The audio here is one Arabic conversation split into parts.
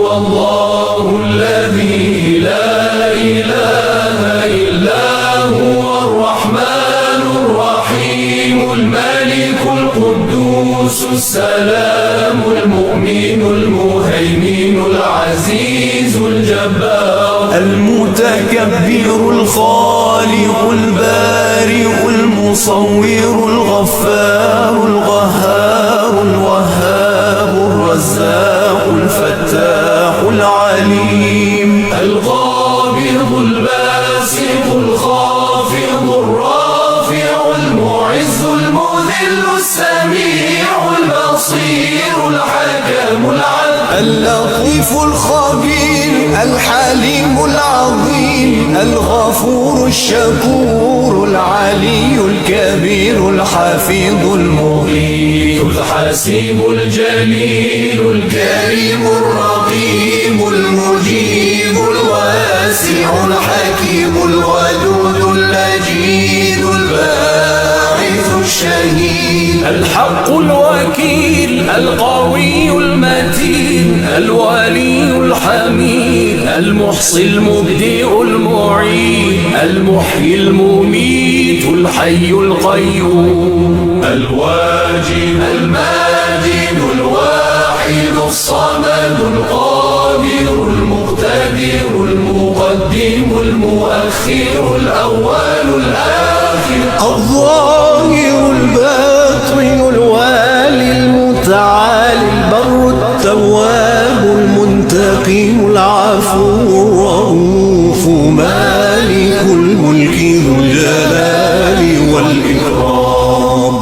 هو الله الذي لا إله إلا هو الرحمن الرحيم الملك القدوس السلام المؤمن المهيمن العزيز الجبار المتكبر الخالق البارئ المصور الغفار القهار الوهاب الرزاق الفتاح العليم القابض الباسط الخافض الرافع المعز المذل السميع البصير الحكم العدل اللطيف الخبير الحليم العظيم الغفور الشكور العلي الكبير الحفيظ المغيث الحسيب الجليل الكريم الرقيب المجيب الواسع الحكيم الودود المجيد الباعث الشهيد الحق الوكيل القوي المتين الولي الحميد المحصي المبدئ المعيد المحيي المميت الحي القيوم الواجد الماجد الواحد الصمد القادر المقتدر المقدم المؤخر الأول الآخر الظاهر الباطن الوالي المتعالي البر التواب المنتقم العفو الرؤوف مالك الملك ذو الجلال والإكرام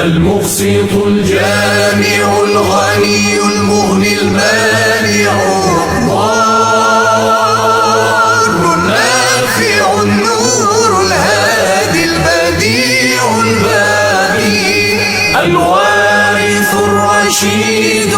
المقسط الجامع الغني المغني المانع الضار النافع النور الهادي البديع الباقي الوارث الرشيد